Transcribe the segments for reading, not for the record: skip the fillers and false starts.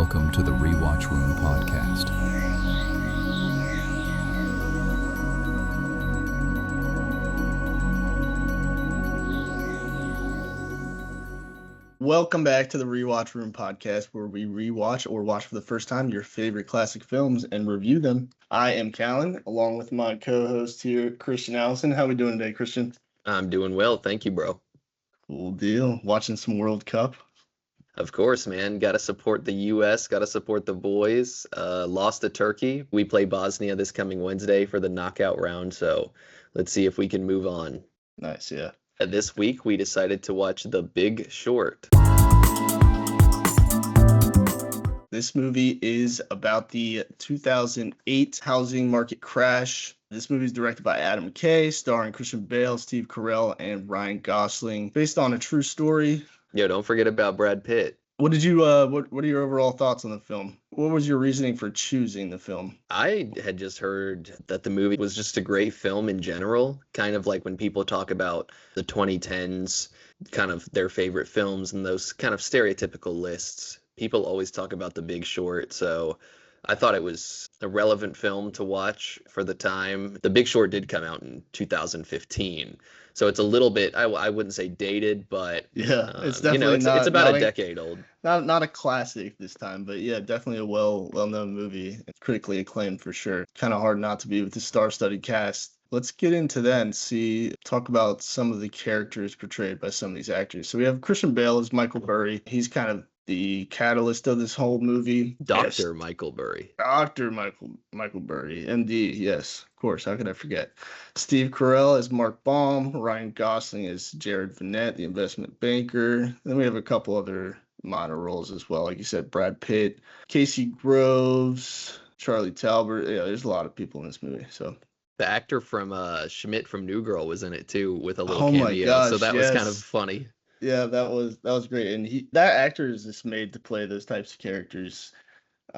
Welcome to the Rewatch Room podcast. Welcome back to the Rewatch Room podcast, where we rewatch or watch for the first time your favorite classic films and review them. I am Callan, along with my co-host here, Christian Allison. How we doing today, Christian? I'm doing well. Thank you, bro. Cool deal. Watching some World Cup. Of course, man. Got to support the U.S., got to support the boys. Lost to Turkey. We play Bosnia this coming Wednesday for the knockout round, so let's see if we can move on. Nice, yeah. This week, we decided to watch The Big Short. This movie is about the 2008 housing market crash. This movie is directed by Adam McKay, starring Christian Bale, Steve Carell, and Ryan Gosling, based on a true story. Yo, don't forget about Brad Pitt. What did you what are your overall thoughts on the film? What was your reasoning for choosing the film? I had just heard that the movie was just a great film in general, kind of like when people talk about the 2010s, kind of their favorite films and those kind of stereotypical lists. People always talk about The Big Short, so I thought it was a relevant film to watch for the time. The Big Short did come out in 2015, so it's a little bit, I wouldn't say dated, but yeah, it's definitely it's about a decade old. Not a classic this time, but yeah, definitely a well-known movie. It's critically acclaimed for sure. Kind of hard not to be with the star-studded cast. Let's get into that and talk about some of the characters portrayed by some of these actors. So we have Christian Bale as Michael Burry. He's kind of the catalyst of this whole movie. Dr. Michael Burry. Dr. Michael Burry, MD, yes, of course. How could I forget? Steve Carell as Mark Baum. Ryan Gosling as Jared Vanette, the investment banker. Then we have a couple other minor roles as well. Like you said, Brad Pitt, Casey Groves, Charlie Talbert. Yeah, there's a lot of people in this movie. So the actor from Schmidt from New Girl was in it too, with a little cameo. My gosh, so that was kind of funny. Yeah, that was great, and that actor is just made to play those types of characters.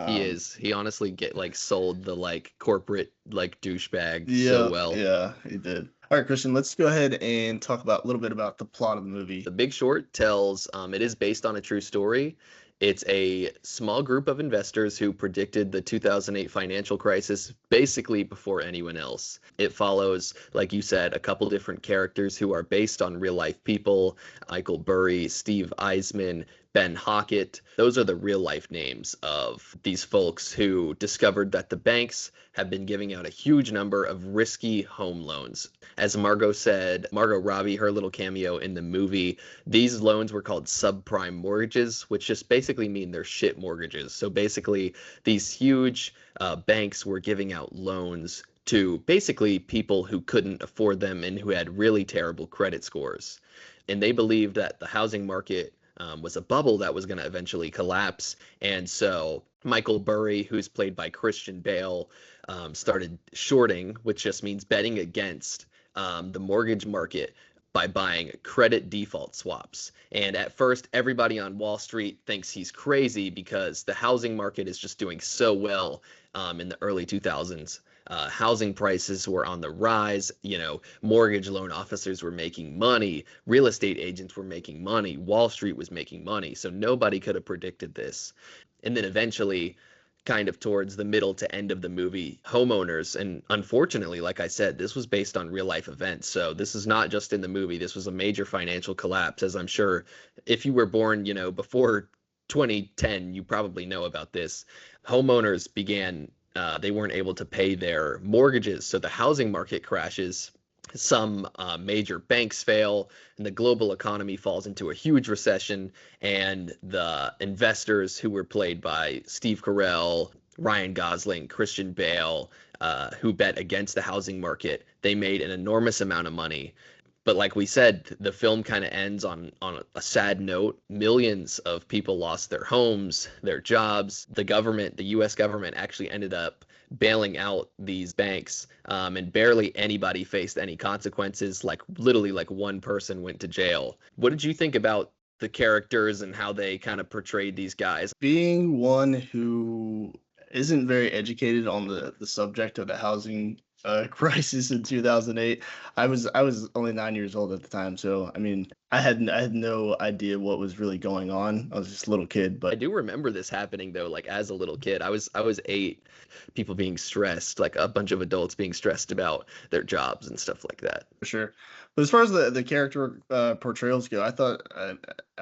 He is. He honestly sold the corporate douchebag so well. Yeah, he did. All right, Christian, let's go ahead and talk about a little bit about the plot of the movie. The Big Short tells, it is based on a true story. It's a small group of investors who predicted the 2008 financial crisis basically before anyone else. It follows, like you said, a couple different characters who are based on real life people. Michael Burry, Steve Eisman, Ben Hockett. Those are the real life names of these folks who discovered that the banks have been giving out a huge number of risky home loans. As Margot Robbie, her little cameo in the movie, these loans were called subprime mortgages, which just basically mean they're shit mortgages. So basically, these huge banks were giving out loans to basically people who couldn't afford them and who had really terrible credit scores. And they believed that the housing market was a bubble that was going to eventually collapse. And so Michael Burry, who's played by Christian Bale, started shorting, which just means betting against the mortgage market by buying credit default swaps. And at first, everybody on Wall Street thinks he's crazy because the housing market is just doing so well in the early 2000s. Housing prices were on the rise, mortgage loan officers were making money, real estate agents were making money, Wall Street was making money, so nobody could have predicted this. And then eventually, kind of towards the middle to end of the movie, homeowners, and unfortunately, like I said, this was based on real life events, so this is not just in the movie, this was a major financial collapse, as I'm sure if you were born, before 2010, you probably know about this. Homeowners began they weren't able to pay their mortgages, so the housing market crashes. Some major banks fail, and the global economy falls into a huge recession. And the investors, who were played by Steve Carell, Ryan Gosling, Christian Bale, who bet against the housing market, they made an enormous amount of money. But like we said, the film kind of ends on a sad note. Millions of people lost their homes, their jobs. The U.S. government actually ended up bailing out these banks, and barely anybody faced any consequences. Literally one person went to jail. What did you think about the characters and how they kind of portrayed these guys? Being one who isn't very educated on the subject of the housing crisis in 2008. I was only 9 years old at the time, so I mean, I had no idea what was really going on. I was just a little kid, I but do remember this happening though, like as a little kid. I was 8, people being stressed, like a bunch of adults being stressed about their jobs and stuff like that. for sure. But as far as the character portrayals go, I thought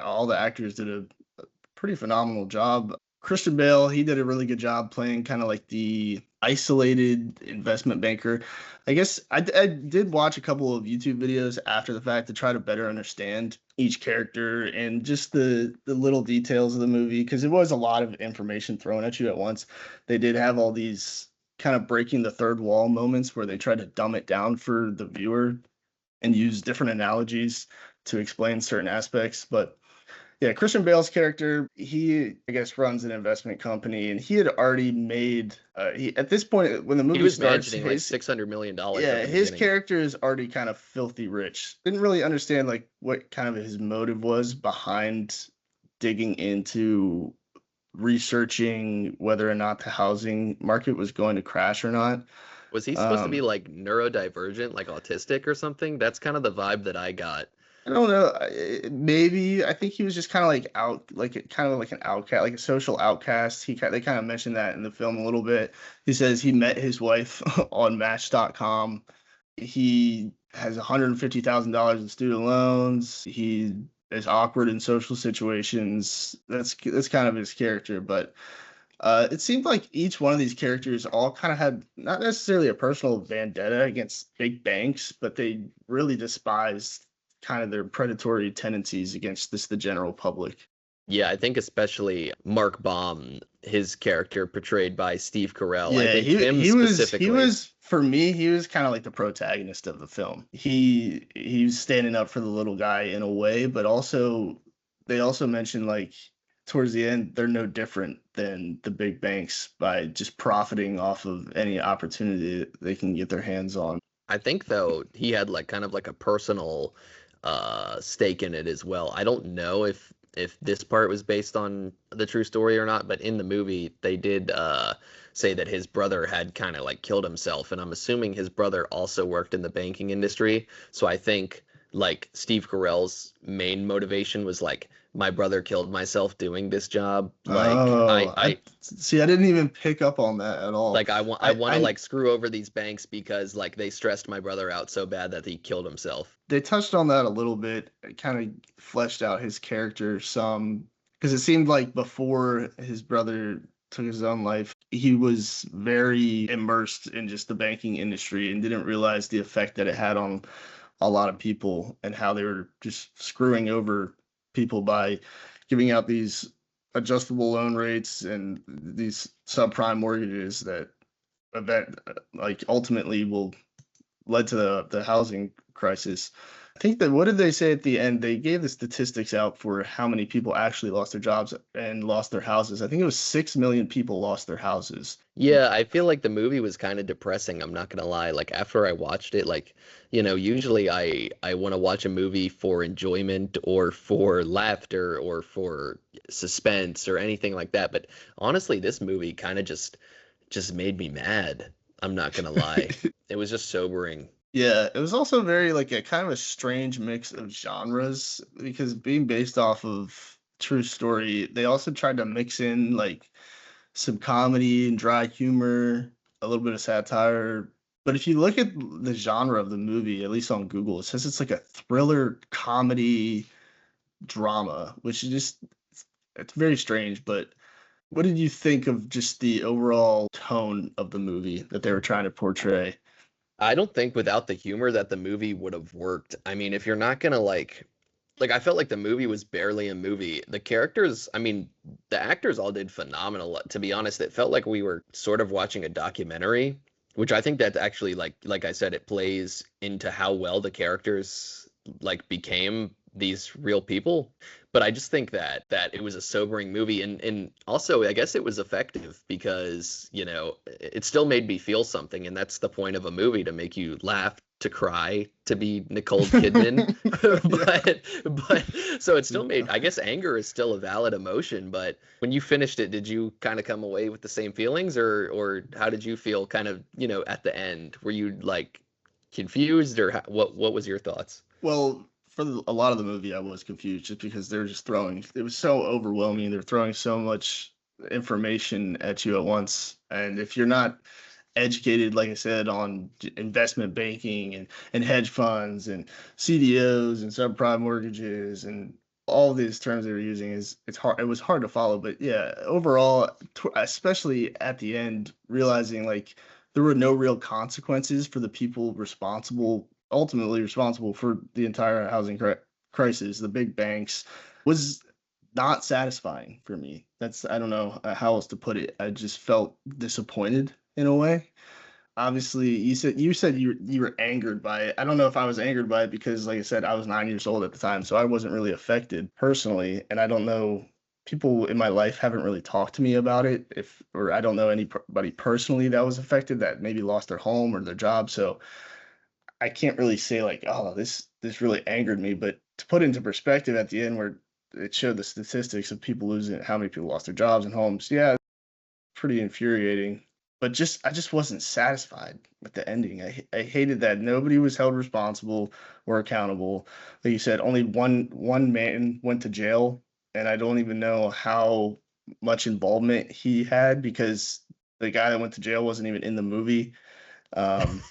all the actors did a pretty phenomenal job. Christian Bale, he did a really good job playing kind of like the isolated investment banker. I guess I did watch a couple of YouTube videos after the fact to try to better understand each character and just the little details of the movie because it was a lot of information thrown at you at once. They did have all these kind of breaking the third wall moments where they tried to dumb it down for the viewer and use different analogies to explain certain aspects. But yeah, Christian Bale's character, he I guess runs an investment company, and he had already made. He at this point when the He movie was starts, managing like his $600 million yeah at the his beginning. character is already kind of filthy rich. Didn't really understand like what kind of his motive was behind digging into researching whether or not the housing market was going to crash or not. Was he supposed to be Um, like neurodivergent, like autistic or something? That's kind of the vibe that I got. I don't know. Maybe I think he was just kind of like out, like kind of like an outcast, like a social outcast. They kind of mentioned that in the film a little bit. He says he met his wife on Match.com. He has $150,000 in student loans. He is awkward in social situations. That's kind of his character. But it seemed like each one of these characters all kind of had not necessarily a personal vendetta against big banks, but they really despised kind of their predatory tendencies against the general public. Yeah, I think especially Mark Baum, his character portrayed by Steve Carell. I Yeah, think him he specifically. was for me, he was kind of like the protagonist of the film. He's standing up for the little guy in a way, but also they also mentioned like towards the end they're no different than the big banks by just profiting off of any opportunity that they can get their hands on. I think though he had like kind of like a personal stake in it as well. I don't know if this part was based on the true story or not, but in the movie they did say that his brother had kind of like killed himself, and I'm assuming his brother also worked in the banking industry. So I think like Steve Carell's main motivation was like my brother killed myself doing this job. Like Oh, I see. I didn't even pick up on that at all. like I want to like screw over these banks because like they stressed my brother out so bad that he killed himself. They touched on that a little bit. It kind of fleshed out his character some because it seemed like before his brother took his own life, he was very immersed in just the banking industry and didn't realize the effect that it had on a lot of people and how they were just screwing over people by giving out these adjustable loan rates and these subprime mortgages that event like ultimately will led to the housing crisis. I think that what did they say at the end? They gave the statistics out for how many people actually lost their jobs and lost their houses. I think it was 6 million people lost their houses. Yeah, I feel like the movie was kind of depressing, I'm not gonna lie. Like after I watched it, like, usually I want to watch a movie for enjoyment or for laughter or for suspense or anything like that. But honestly, this movie kind of just made me mad. I'm not gonna lie. It was just sobering. Yeah, it was also very like a kind of a strange mix of genres because being based off of true story, they also tried to mix in like some comedy and dry humor, a little bit of satire. But if you look at the genre of the movie, at least on Google, it says it's like a thriller comedy drama, which is just it's very strange. But what did you think of just the overall tone of the movie that they were trying to portray? I don't think without the humor that the movie would have worked. I mean, if you're not gonna like I felt like the movie was barely a movie. The characters, I mean, the actors all did phenomenal. To be honest, it felt like we were sort of watching a documentary, which I think that actually like I said, it plays into how well the characters like became these real people. But I just think that it was a sobering movie, and also I guess it was effective because, you know, it still made me feel something, and that's the point of a movie, to make you laugh, to cry, to be Nicole Kidman. but so it still made, I guess anger is still a valid emotion, but when you finished it, did you kind of come away with the same feelings, or how did you feel kind of, you know, at the end? Were you like confused, or what was your thoughts? Well, for a lot of the movie, I was confused just because they were just throwing. It was so overwhelming. They're throwing so much information at you at once, and if you're not educated, like I said, on investment banking and hedge funds and CDOs and subprime mortgages and all these terms they were using, it's hard. It was hard to follow, but yeah, overall, especially at the end, realizing like there were no real consequences for the people responsible, ultimately responsible for the entire housing crisis, the big banks, was not satisfying for me. That's, I don't know how else to put it. I just felt disappointed in a way. Obviously, you said you were angered by it. I don't know if I was angered by it because, like I said, I was 9 years old at the time, so I wasn't really affected personally, and I don't know, people in my life haven't really talked to me about it, if or I don't know anybody personally that was affected that maybe lost their home or their job, so I can't really say like, oh, this really angered me. But to put into perspective, at the end where it showed the statistics of people losing, how many people lost their jobs and homes, yeah, pretty infuriating. But I just wasn't satisfied with the ending. I hated that nobody was held responsible or accountable. Like you said, only one man went to jail, and I don't even know how much involvement he had because the guy that went to jail wasn't even in the movie. Um,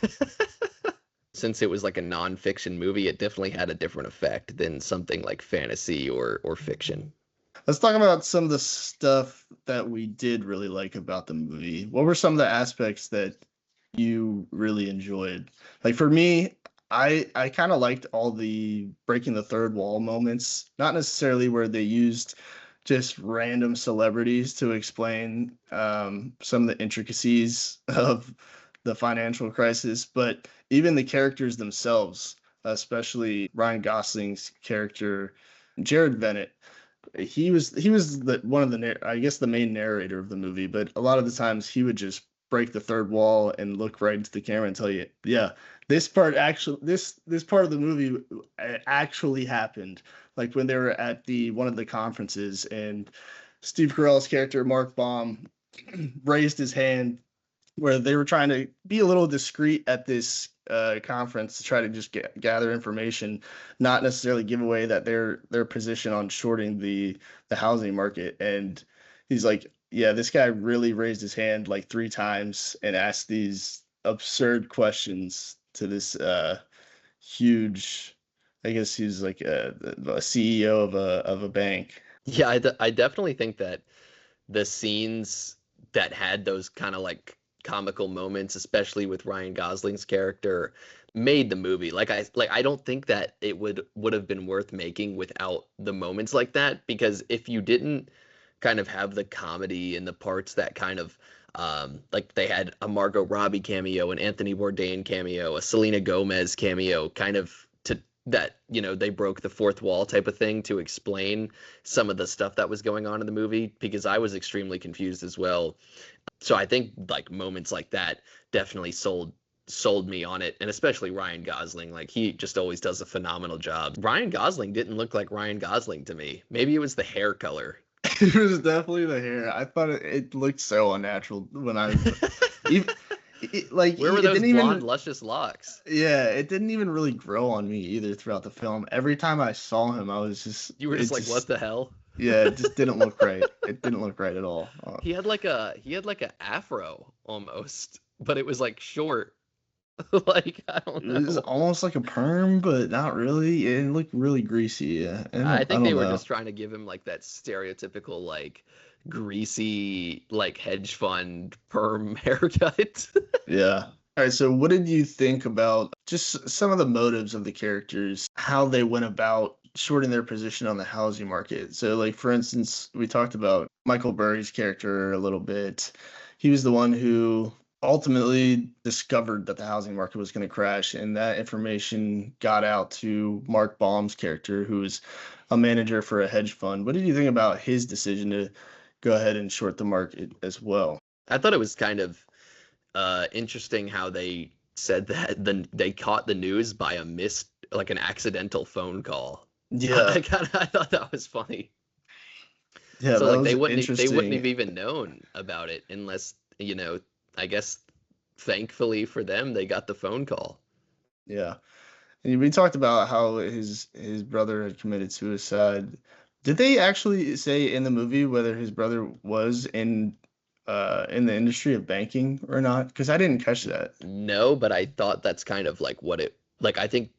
Since it was like a nonfiction movie, it definitely had a different effect than something like fantasy or fiction. let's talk about some of the stuff that we did really like about the movie. What were some of the aspects that you really enjoyed? Like for me, I kind of liked all the breaking the third wall moments, not necessarily where they used just random celebrities to explain some of the intricacies of the financial crisis, but even the characters themselves, especially Ryan Gosling's character, Jared Bennett. He was the one of the I guess the main narrator of the movie, but a lot of the times he would just break the third wall and look right into the camera and tell you, yeah, this part of the movie actually happened. Like when they were at the one of the conferences and Steve Carell's character Mark Baum raised his hand where they were trying to be a little discreet at this conference to try to just gather information, not necessarily give away that their position on shorting the housing market. And he's like, yeah, this guy really raised his hand like 3 times and asked these absurd questions to this huge. I guess he's like a CEO of a bank. Yeah, I definitely think that the scenes that had those kind of like comical moments, especially with Ryan Gosling's character, made the movie. I don't think that it would have been worth making without the moments like that, because if you didn't kind of have the comedy and the parts that kind of like they had a Margot Robbie cameo, an Anthony Bourdain cameo, a Selena Gomez cameo, kind of to that, you know, they broke the fourth wall type of thing to explain some of the stuff that was going on in the movie, because I was extremely confused as well. So I think like moments like that definitely sold me on it, and especially Ryan Gosling. Like he just always does a phenomenal job. Ryan Gosling didn't look like Ryan Gosling to me. Maybe it was the hair color. It was definitely the hair. I thought it looked so unnatural when I even like Where were it those didn't blonde, even luscious locks? yeah, it didn't even really grow on me either throughout the film. Every time I saw him, I was just You were it just like, what the hell? yeah, it just didn't look right. It didn't look right at all. He had like a afro almost, but it was like short. Like I don't It was know. almost like a perm, but not really. It looked really greasy. Yeah, I I think they don't were know. just trying to give him like that stereotypical like greasy like hedge fund perm haircut. Yeah. All right. So, what did you think about just some of the motives of the characters, how they went about shorting their position on the housing market? So, like, for instance, we talked about Michael Burry's character a little bit. He was the one who ultimately discovered that the housing market was going to crash, and that information got out to Mark Baum's character, who's a manager for a hedge fund. What did you think about his decision to go ahead and short the market as well? I thought it was kind of interesting how they said that they caught the news by like an accidental phone call. Yeah, I thought that was funny. yeah, So that like was they wouldn't interesting. have even known about it unless, I guess thankfully for them they got the phone call. Yeah. And we talked about how his brother had committed suicide. Did they actually say in the movie whether his brother was in the industry of banking or not? Because I didn't catch that. No, but I thought that's kind of like what it like I think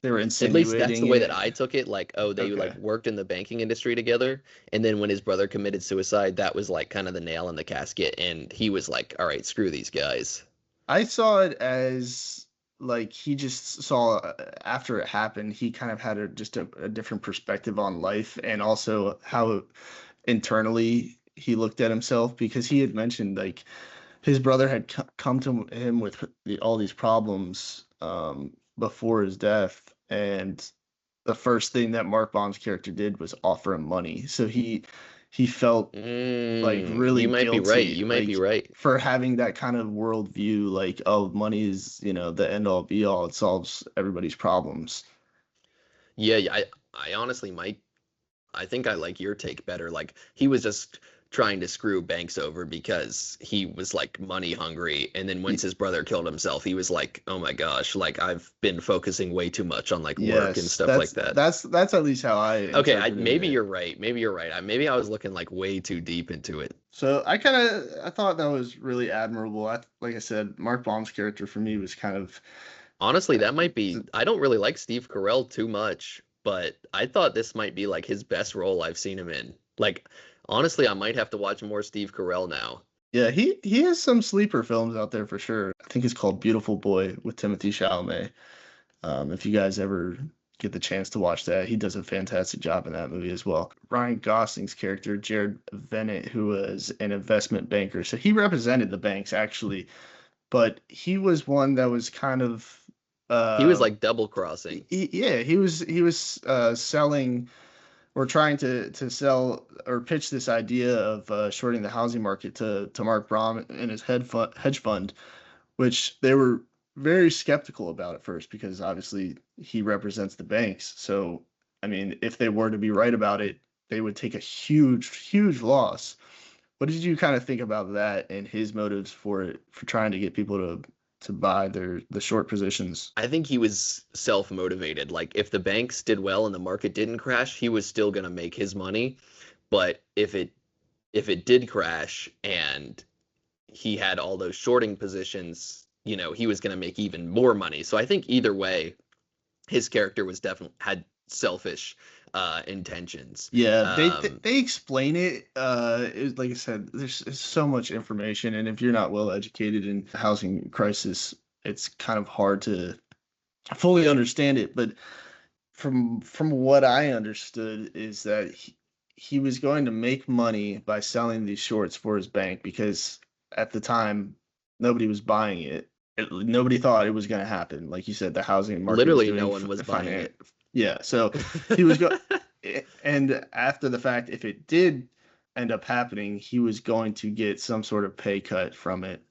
They were at least that's the insinuating way that it. I took it. Like, oh, they like Okay. worked in the banking industry together, and then when his brother committed suicide, that was like kind of the nail in the casket, and he was like, all right, screw these guys. I saw it as like he just saw after it happened, he kind of had a different perspective on life and also how internally he looked at himself because he had mentioned like his brother had come to him with all these problems before his death, and the first thing that Mark Baum's character did was offer him money. So he felt like really You might be right. guilty, You might be like right. for having that kind of worldview, like, oh, money is, the end all be all. It solves everybody's problems. Yeah, I honestly might. I think I like your take better. Like he was just trying to screw Banks over because he was like money hungry, and then Y- once his brother killed himself, he was like, "Oh my gosh, like I've been focusing way too much on like work and Yes, stuff like that." that's at least how I Okay, interpreted maybe it. you're right. Maybe you're right. Maybe I was looking like way too deep into it. So I thought that was really admirable. Like I said, Mark Baum's character for me was kind of Honestly, that might uh, be. I don't really like Steve Carell too much, but I thought this might be like his best role I've seen him in. Like, honestly, I might have to watch more Steve Carell now. yeah, he has some sleeper films out there for sure. I think it's called Beautiful Boy with Timothy Chalamet. If you guys ever get the chance to watch that, he does a fantastic job in that movie as well. Ryan Gosling's character, Jared Vennett, who was an investment banker, so he represented the banks actually, but he was one that was kind of He was uh like double crossing. yeah, he was selling or trying to sell or pitch this idea of shorting the housing market to Mark Baum and his hedge fund, which they were very skeptical about at first because obviously he represents the banks. So, I mean, if they were to be right about it, they would take a huge, huge loss. What did you kind of think about that and his motives for it, for trying to get people to buy the short positions? I think he was self-motivated. Like if the banks did well and the market didn't crash, he was still going to make his money. But if it did crash and he had all those shorting positions, he was going to make even more money. So I think either way, his character was definitely had selfish intentions. Yeah, Um, they explain it. Like I said, there's so much information, and if you're not well educated in the housing crisis, it's kind of hard to fully understand it. But from what I understood is that he was going to make money by selling these shorts for his bank because at the time nobody was buying it. Nobody thought it was going to happen. Like you said, the housing market was Literally no doing one was buying finance. it. Yeah, so he was going, and after the fact, if it did end up happening, he was going to get some sort of pay cut from it.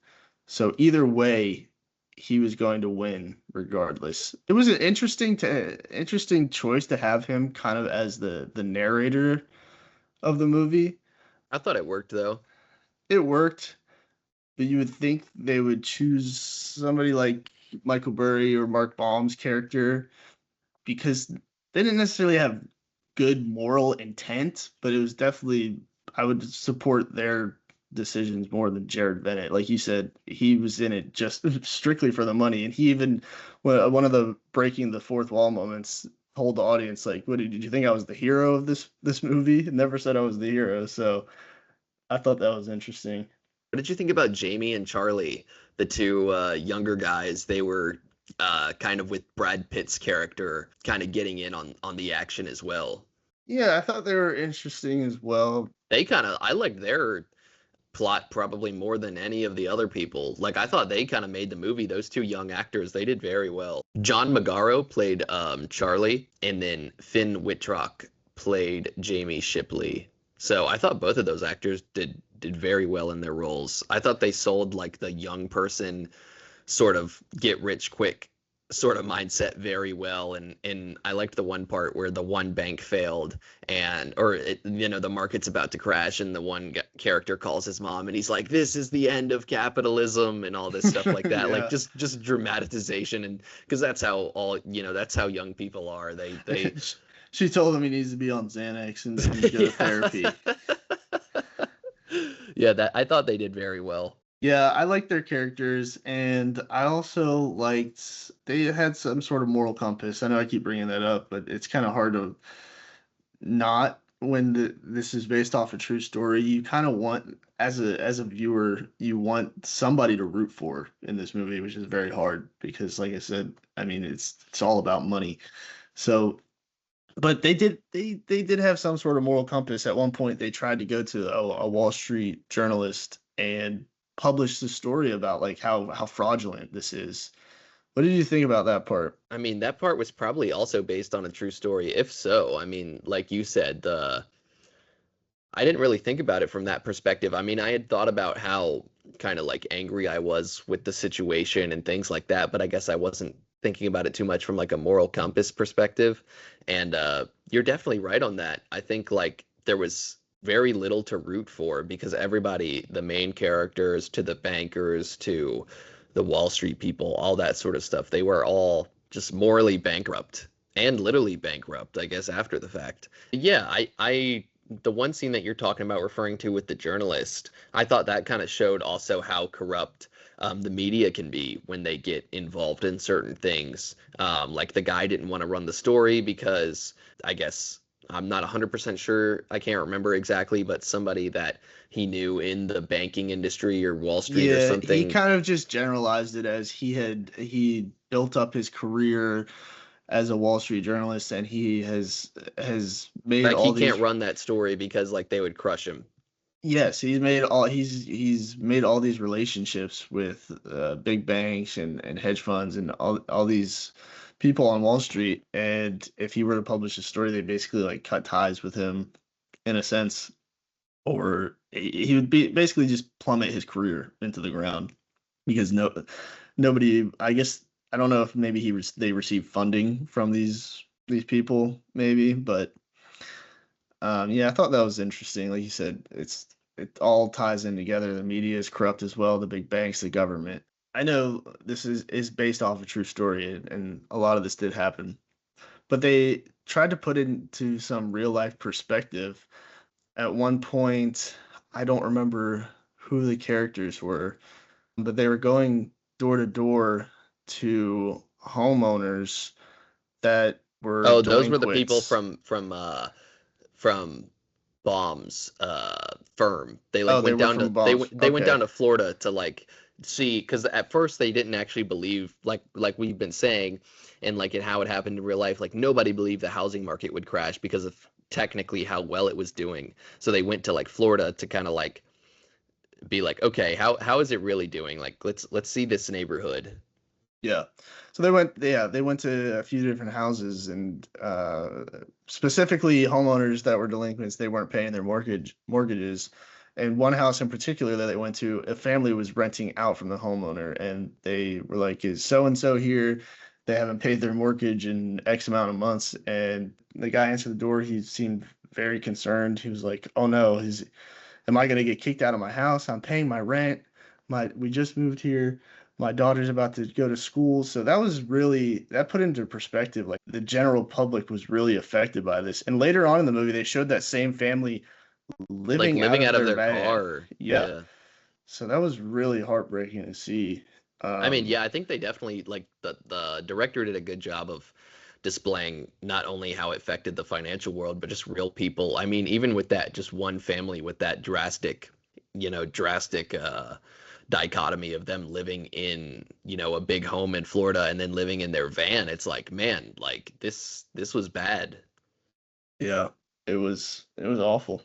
So either way, he was going to win regardless. It was an interesting choice to have him kind of as the narrator of the movie. I thought it worked though. It worked, but you would think they would choose somebody like Michael Burry or Mark Baum's character because they didn't necessarily have good moral intent, but it was definitely I would support their decisions more than Jared Bennett. Like you said, he was in it just strictly for the money, and he even one of the breaking the fourth wall moments told the audience like, "What did you think I was the hero of this movie?" Never said I was the hero, so I thought that was interesting. What did you think about Jamie and Charlie, the two younger guys? They were kind of with Brad Pitt's character, kind of getting in on the action as well. Yeah, I thought they were interesting as well. I liked their plot probably more than any of the other people. Like, I thought they kind of made the movie. Those two young actors, they did very well. John Magaro played Charlie, and then Finn Wittrock played Jamie Shipley. So I thought both of those actors did very well in their roles. I thought they sold like the young person sort of get rich quick sort of mindset very well, and I liked the one part where the one bank failed, the market's about to crash, and the one character calls his mom and he's like, this is the end of capitalism, and all this stuff like that. Yeah. Like just dramatization, and because that's how that's how young people are. They She told him he needs to be on Xanax and go to therapy. Yeah, that I thought they did very well. Yeah, I liked their characters, and I also liked they had some sort of moral compass. I know I keep bringing that up, but it's kind of hard to not when this is based off a true story. You kind of want, as a viewer, you want somebody to root for in this movie, which is very hard because, like I said, I mean it's all about money. So, but they did have some sort of moral compass. At one point, they tried to go to a Wall Street journalist and publish the story about like how fraudulent this is. What did you think about that part? I mean, that part was probably also based on a true story. If so, I mean, like you said, I didn't really think about it from that perspective. I mean, I had thought about how kind of like angry I was with the situation and things like that, but I guess I wasn't thinking about it too much from like a moral compass perspective. And you're definitely right on that. I think like there was very little to root for because everybody, the main characters to the bankers to the Wall Street people, all that sort of stuff, they were all just morally bankrupt and literally bankrupt, I guess, after the fact. Yeah, I the one scene that you're talking about referring to with the journalist, I thought that kind of showed also how corrupt the media can be when they get involved in certain things. Like the guy didn't want to run the story because I guess I'm not 100% sure. I can't remember exactly, but somebody that he knew in the banking industry or Wall Street or something. He kind of just generalized it as he built up his career as a Wall Street journalist, and he has made like all he can't run that story because like they would crush him. Yes, he's made all these relationships with big banks and hedge funds and all these people on Wall Street. And if he were to publish a story, they basically like cut ties with him in a sense, or he would be basically just plummet his career into the ground because nobody. I guess I don't know if maybe they received funding from these people maybe, but yeah, I thought that was interesting. Like you said, it all ties in together. The media is corrupt as well, the big banks, the government. I know this is based off a true story, and a lot of this did happen, but they tried to put it into some real life perspective. At one point, I don't remember who the characters were, but they were going door to door to homeowners that were Those were the people delinquents. from Bomb's firm. They Oh, like they went were down to from Bombs. they went Okay. down to Florida to like see, because at first they didn't actually believe, like we've been saying, and like in how it happened in real life, like nobody believed the housing market would crash because of technically how well it was doing. So they went to like Florida to kind of like be like, okay, how is it really doing? Like let's see this neighborhood. Yeah. So they went to a few different houses and specifically homeowners that were delinquents, they weren't paying their mortgages. And one house in particular that they went to, a family was renting out from the homeowner and they were like, is so and so here? They haven't paid their mortgage in X amount of months. And the guy answered the door. He seemed very concerned. He was like, oh no, am I gonna get kicked out of my house? I'm paying my rent. We just moved here. My daughter's about to go to school. So that put into perspective, like the general public was really affected by this. And later on in the movie, they showed that same family Like living living out out of of their their van. car. Yeah. Yeah. So that was really heartbreaking to see. I mean, yeah, I think they definitely like the director did a good job of displaying not only how it affected the financial world, but just real people. I mean, even with that, just one family with that drastic dichotomy of them living in, a big home in Florida and then living in their van. It's like, man, like this was bad. Yeah, it was awful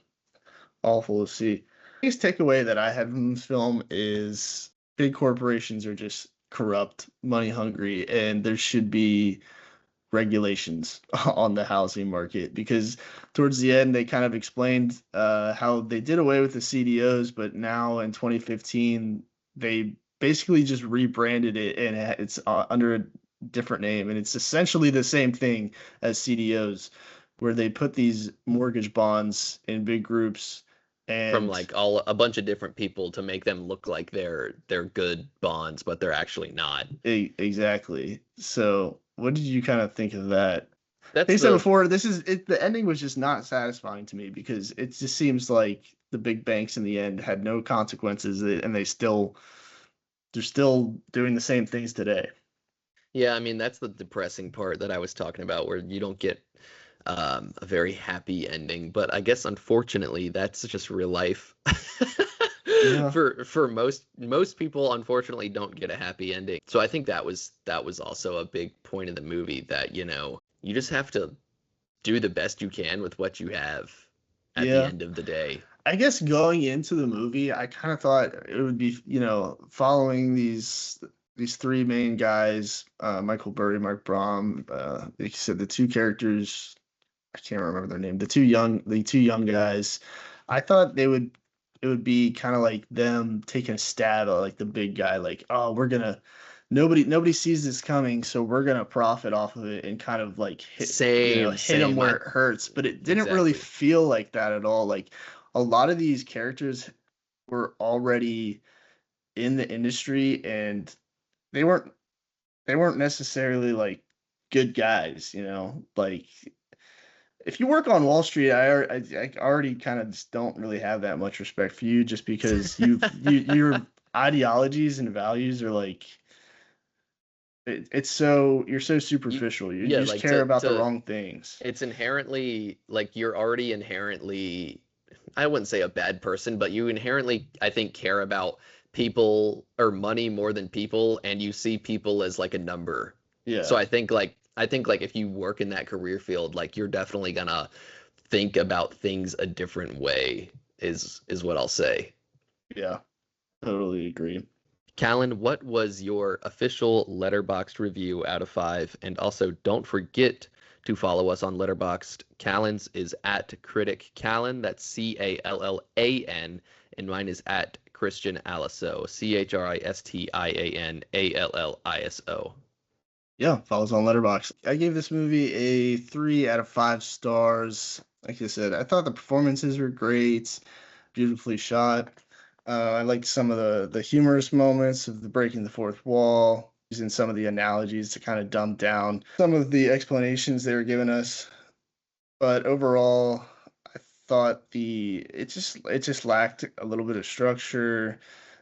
to see. biggest takeaway that I had from this film is big corporations are just corrupt, money hungry, and there should be regulations on the housing market because towards the end they kind of explained how they did away with the CDOs, but now in 2015 they basically just rebranded it and it's under a different name, and it's essentially the same thing as CDOs, where they put these mortgage bonds in big groups From and like a bunch of different people to make them look like they're good bonds, but they're actually not. exactly. So what did you kind of think of that? Like That's I said the before, this is it. The ending was just not satisfying to me because it just seems like the big banks in the end had no consequences, and they're still doing the same things today. Yeah, I mean, that's the depressing part that I was talking about, where you don't get a very happy ending. But I guess unfortunately, that's just real life. Yeah, For most people, unfortunately, don't get a happy ending. So I think that was also a big point of the movie, that you just have to do the best you can with what you have at the yeah. end of the day. I guess going into the movie, I kind of thought it would be, following these three main guys, Michael Burry, Mark Brahm, like you said, the two characters, I can't remember their name, the two young guys. I thought it would be kind of like them taking a stab at like the big guy, like, oh, nobody sees this coming, so we're gonna profit off of it and kind of like Same, hit them same. where it hurts. But it didn't really Exactly. feel like that at all. Like a lot of these characters were already in the industry and they weren't they weren't necessarily like good guys, like if you work on Wall Street, I already kind of just don't really have that much respect for you just because your ideologies and values are like it's so you're so You, superficial. You yeah, just like care about the wrong things. it's inherently, like, you're already inherently, I wouldn't say a bad person, but you inherently, I think, care about people or money more than people, and you see people as like a number. So Yeah, I think like if you work in that career field, like, you're definitely gonna think about things a different way, is what I'll say. yeah, totally agree. Callan, what was your official Letterboxd review out of 5? And also, don't forget to follow us on Letterboxd. Callan's is at Critic Callan. That's Callan, and mine is at Christian Aliso. ChristianAlliso. Yeah, follows on Letterbox. I gave this movie a 3 out of 5 stars. Like I said, I thought the performances were great, beautifully shot. I liked some of the humorous moments of the breaking the fourth wall, using some of the analogies to kind of dumb down some of the explanations they were giving us. But overall, I thought it just lacked a little bit of structure,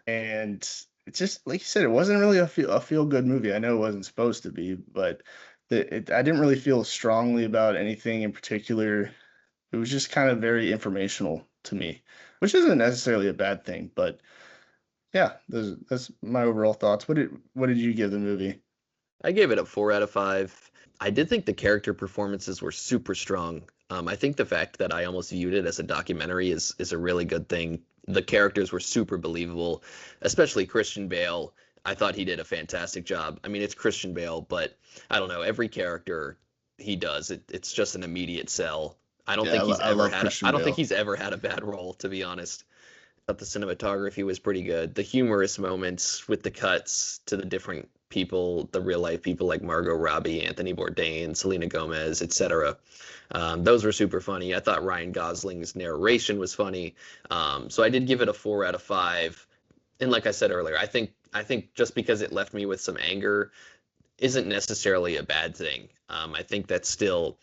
and it just like you said, it wasn't really a feel good movie. I know it wasn't supposed to be, but I didn't really feel strongly about anything in particular. It was just kind of very informational to me, which isn't necessarily a bad thing. But yeah, that's my overall thoughts. What did you give the movie? I gave it a 4 out of 5. I did think the character performances were super strong. I think the fact that I almost viewed it as a documentary is a really good thing. The characters were super believable, especially Christian Bale. I thought he did a fantastic job. I mean, it's Christian Bale, but I don't know, every character he does, it's just an immediate sell. I don't Yeah, think he's I ever love had I Christian don't think Bale. he's ever had a bad role, to be honest. Thought the cinematography was pretty good. The humorous moments with the cuts to the different people, the real life people like Margot Robbie, Anthony Bourdain, Selena Gomez, etc. Those were super funny. I thought Ryan Gosling's narration was funny. So I did give it a 4 out of 5. And like I said earlier, I think just because it left me with some anger isn't necessarily a bad thing. I think that's still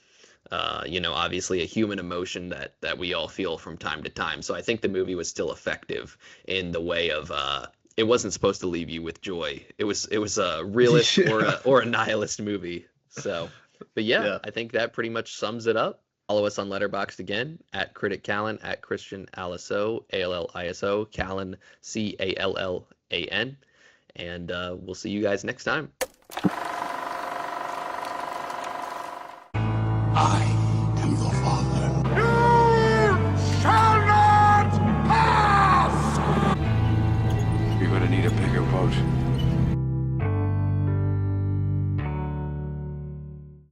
obviously a human emotion that we all feel from time to time. So I think the movie was still effective in the way of it wasn't supposed to leave you with joy. It was a realist or Yeah, a nihilist movie. So, but yeah, yeah. I think that pretty much sums it up. Follow us on Letterboxd again at Critic Callan, at Christian Aliso, Alliso, Callan, Callan, and we'll see you guys next time.